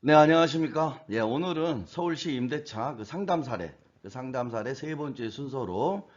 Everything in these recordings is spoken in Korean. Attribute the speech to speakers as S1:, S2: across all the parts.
S1: 네, 안녕하십니까. 예, 오늘은 서울시 임대차 상담 사례 세 번째 순서로,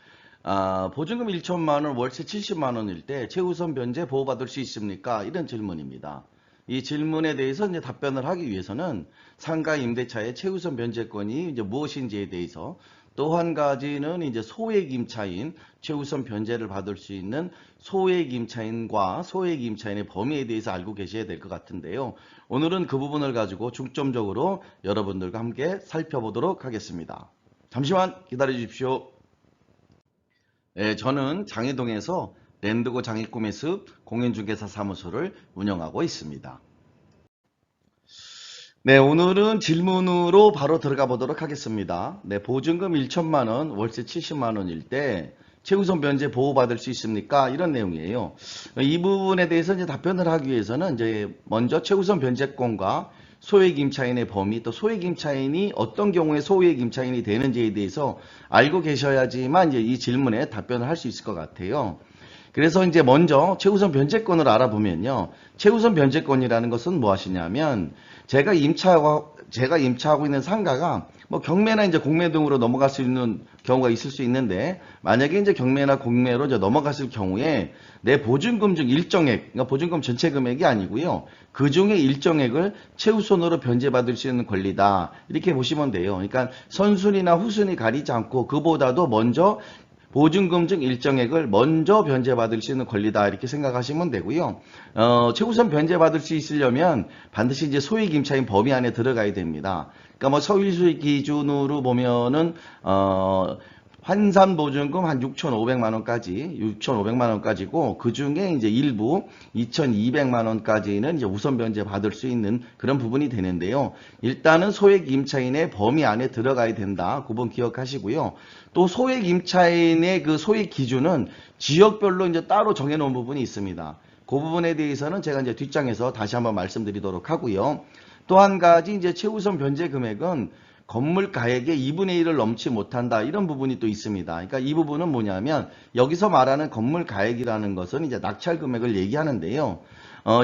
S1: 보증금 1천만 원, 월세 70만 원일 때 최우선 변제 보호받을 수 있습니까? 이런 질문입니다. 이 질문에 대해서 이제 답변을 하기 위해서는 상가 임대차의 최우선 변제권이 이제 무엇인지에 대해서 또 한 가지는 이제 소액 임차인 최우선 변제를 받을 수 있는 소액 임차인과 소액 임차인의 범위에 대해서 알고 계셔야 될 것 같은데요. 오늘은 그 부분을 가지고 중점적으로 여러분들과 함께 살펴보도록 하겠습니다. 잠시만 기다려 주십시오. 네, 저는 장애동에서 랜드고 장애꿈의숲 공인중개사 사무소를 운영하고 있습니다. 네, 오늘은 질문으로 바로 들어가 보도록 하겠습니다. 네, 보증금 1천만 원, 월세 70만 원일 때 최우선 변제 보호받을 수 있습니까? 이런 내용이에요. 이 부분에 대해서 이제 답변을 하기 위해서는 이제 먼저 최우선 변제권과 소액 임차인의 범위, 또 소액 임차인이 어떤 경우에 소액 임차인이 되는지에 대해서 알고 계셔야지만 이제 이 질문에 답변을 할 수 있을 것 같아요. 그래서 이제 먼저 최우선 변제권을 알아보면요. 최우선 변제권이라는 것은 무엇이냐면 제가 임차하고 있는 상가가 뭐 경매나 이제 공매 등으로 넘어갈 수 있는 경우가 있을 수 있는데, 만약에 이제 경매나 공매로 이제 넘어갔을 경우에 내 보증금 중 일정액, 그러니까 보증금 전체 금액이 아니고요. 그 중에 일정액을 최우선으로 변제받을 수 있는 권리다. 이렇게 보시면 돼요. 그러니까 선순위나 후순위 가리지 않고 그보다도 먼저 보증금 중 일정액을 먼저 변제받을 수 있는 권리다, 이렇게 생각하시면 되고요. 최우선 변제받을 수 있으려면 반드시 이제 소액 임차인 범위 안에 들어가야 됩니다. 그러니까 뭐 서울시 기준으로 보면은 환산 보증금 한 6,500만 원까지고, 그 중에 이제 일부 2,200만 원까지는 이제 우선 변제 받을 수 있는 그런 부분이 되는데요. 일단은 소액 임차인의 범위 안에 들어가야 된다. 그 부분 기억하시고요. 또 소액 임차인의 그 소액 기준은 지역별로 이제 따로 정해놓은 부분이 있습니다. 그 부분에 대해서는 제가 이제 뒷장에서 다시 한번 말씀드리도록 하고요. 또 한 가지 이제 최우선 변제 금액은 건물 가액의 2분의 1을 넘지 못한다, 이런 부분이 또 있습니다. 그러니까 이 부분은 뭐냐면 여기서 말하는 건물 가액이라는 것은 이제 낙찰 금액을 얘기하는데요.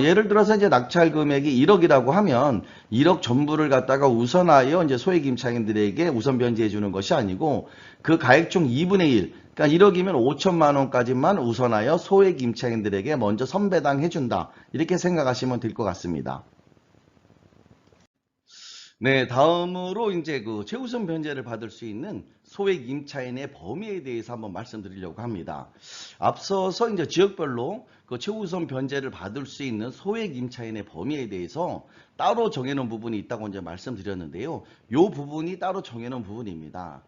S1: 예를 들어서 이제 낙찰 금액이 1억이라고 하면 1억 전부를 갖다가 우선하여 이제 소액 임차인들에게 우선 변제해 주는 것이 아니고 그 가액 중 2분의 1, 그러니까 1억이면 5천만 원까지만 우선하여 소액 임차인들에게 먼저 선배당해 준다, 이렇게 생각하시면 될 것 같습니다. 네, 다음으로 이제 그 최우선 변제를 받을 수 있는 소액 임차인의 범위에 대해서 한번 말씀드리려고 합니다. 앞서서 이제 지역별로 그 최우선 변제를 받을 수 있는 소액 임차인의 범위에 대해서 따로 정해놓은 부분이 있다고 이제 말씀드렸는데요. 이 부분이 따로 정해놓은 부분입니다.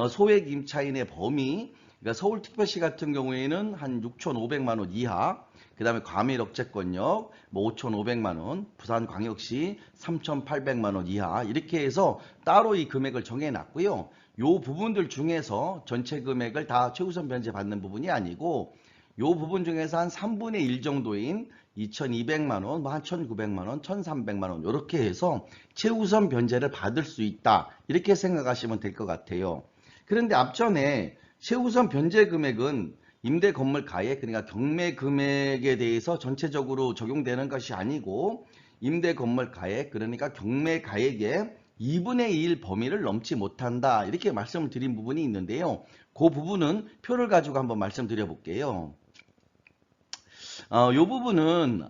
S1: 소액 임차인의 범위, 그러니까 서울특별시 같은 경우에는 한 6,500만 원 이하, 그 다음에 과밀억제권역 뭐 5,500만 원, 부산광역시 3,800만 원 이하, 이렇게 해서 따로 이 금액을 정해놨고요. 요 부분들 중에서 전체 금액을 다 최우선 변제 받는 부분이 아니고 요 부분 중에서 한 3분의 1 정도인 2,200만 원, 뭐 한 1,900만 원, 1,300만 원, 이렇게 해서 최우선 변제를 받을 수 있다, 이렇게 생각하시면 될 것 같아요. 그런데 앞전에 최우선 변제 금액은 임대 건물 가액, 그러니까 경매 금액에 대해서 전체적으로 적용되는 것이 아니고 임대 건물 가액, 그러니까 경매 가액의 2분의 1 범위를 넘지 못한다, 이렇게 말씀을 드린 부분이 있는데요. 그 부분은 표를 가지고 한번 말씀드려 볼게요. 이 부분은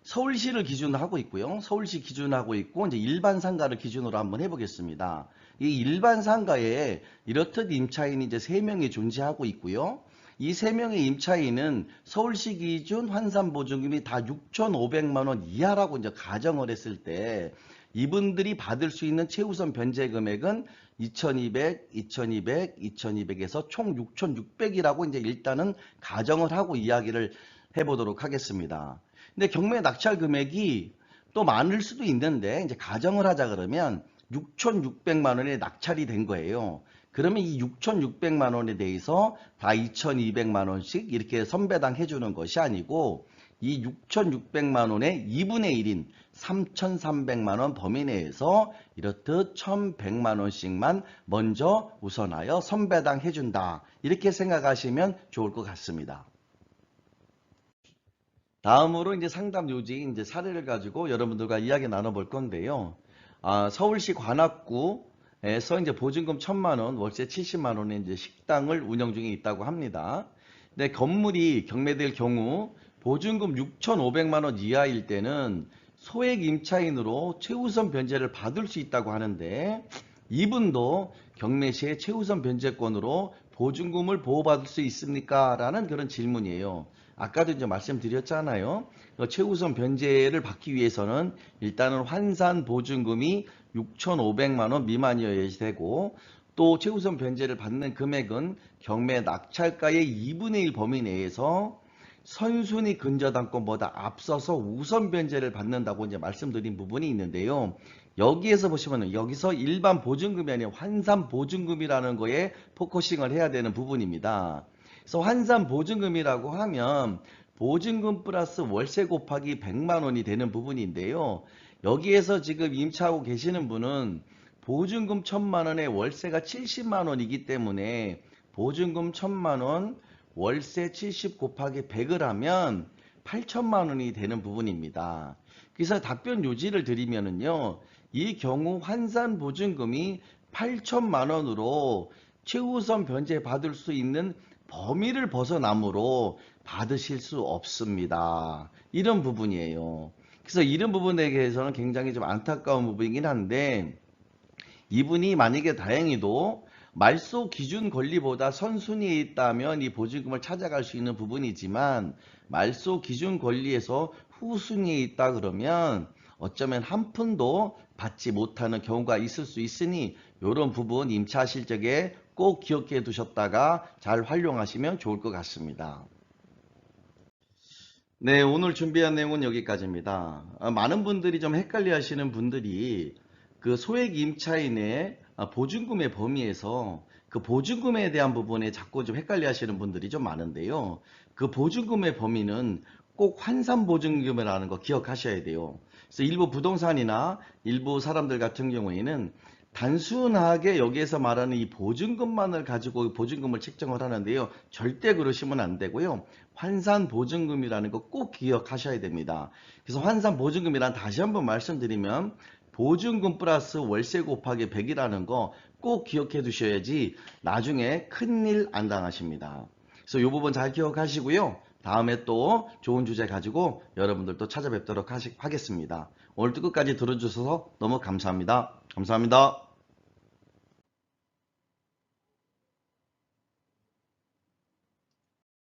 S1: 서울시를 기준으로 하고 있고요. 서울시 기준으로 하고 있고, 이제 일반 상가를 기준으로 한번 해보겠습니다. 이 일반 상가에 이렇듯 임차인이 이제 3명이 존재하고 있고요. 이 3명의 임차인은 서울시 기준 환산 보증금이 다 6,500만 원 이하라고 이제 가정을 했을 때 이분들이 받을 수 있는 최우선 변제 금액은 2,200, 2,200, 2,200에서 총 6,600이라고 이제 일단은 가정을 하고 이야기를 해보도록 하겠습니다. 근데 경매 낙찰 금액이 또 많을 수도 있는데 이제 가정을 하자 그러면 6,600만 원에 낙찰이 된 거예요. 그러면 이 6,600만 원에 대해서 다 2,200만 원씩 이렇게 선배당 해주는 것이 아니고 이 6,600만 원의 2분의 1인 3,300만 원 범위 내에서 이렇듯 1,100만 원씩만 먼저 우선하여 선배당 해준다, 이렇게 생각하시면 좋을 것 같습니다. 다음으로 이제 상담 요지 이제 사례를 가지고 여러분들과 이야기 나눠볼 건데요. 서울시 관악구에서 이제 보증금 1,000만 원, 월세 70만 원의 이제 식당을 운영 중에 있다고 합니다. 근데 건물이 경매될 경우 보증금 6,500만 원 이하일 때는 소액 임차인으로 최우선 변제를 받을 수 있다고 하는데 이분도 경매 시에 최우선 변제권으로 보증금을 보호받을 수 있습니까? 라는 그런 질문이에요. 아까도 이제 말씀드렸잖아요. 최우선 변제를 받기 위해서는 일단은 환산 보증금이 6,500만 원 미만이어야 되고 또 최우선 변제를 받는 금액은 경매 낙찰가의 2분의 1 범위 내에서 선순위 근저당권보다 앞서서 우선 변제를 받는다고 이제 말씀드린 부분이 있는데요. 여기에서 보시면은 여기서 일반 보증금이 아니라 환산 보증금이라는 거에 포커싱을 해야 되는 부분입니다. 그래서 환산 보증금이라고 하면 보증금 플러스 월세 곱하기 100만 원이 되는 부분인데요. 여기에서 지금 임차하고 계시는 분은 보증금 1,000만 원에 월세가 70만 원이기 때문에 보증금 1,000만 원, 월세 70 곱하기 100을 하면 8천만 원이 되는 부분입니다. 그래서 답변 요지를 드리면은요. 이 경우 환산 보증금이 8천만 원으로 최우선 변제 받을 수 있는 범위를 벗어나므로 받으실 수 없습니다. 이런 부분이에요. 그래서 이런 부분에 대해서는 굉장히 좀 안타까운 부분이긴 한데 이분이 만약에 다행히도 말소 기준 권리보다 선순위에 있다면 이 보증금을 찾아갈 수 있는 부분이지만 말소 기준 권리에서 후순위에 있다 그러면 어쩌면 한 푼도 받지 못하는 경우가 있을 수 있으니 이런 부분 임차하실 적에 꼭 기억해 두셨다가 잘 활용하시면 좋을 것 같습니다. 네, 오늘 준비한 내용은 여기까지입니다. 많은 분들이 좀 헷갈려 하시는 분들이 그 소액 임차인의 보증금의 범위에서 그 보증금에 대한 부분에 자꾸 좀 헷갈려 하시는 분들이 좀 많은데요. 그 보증금의 범위는 꼭 환산 보증금이라는 거 기억하셔야 돼요. 그래서 일부 부동산이나 일부 사람들 같은 경우에는 단순하게 여기에서 말하는 이 보증금만을 가지고 보증금을 책정을 하는데요. 절대 그러시면 안 되고요. 환산 보증금이라는 거 꼭 기억하셔야 됩니다. 그래서 환산 보증금이란 다시 한번 말씀드리면 보증금 플러스 월세 곱하기 100이라는 거 꼭 기억해 두셔야지 나중에 큰일 안 당하십니다. 그래서 이 부분 잘 기억하시고요. 다음에 또 좋은 주제 가지고 여러분들 또 찾아뵙도록 하겠습니다. 오늘도 끝까지 들어주셔서 너무 감사합니다. 감사합니다.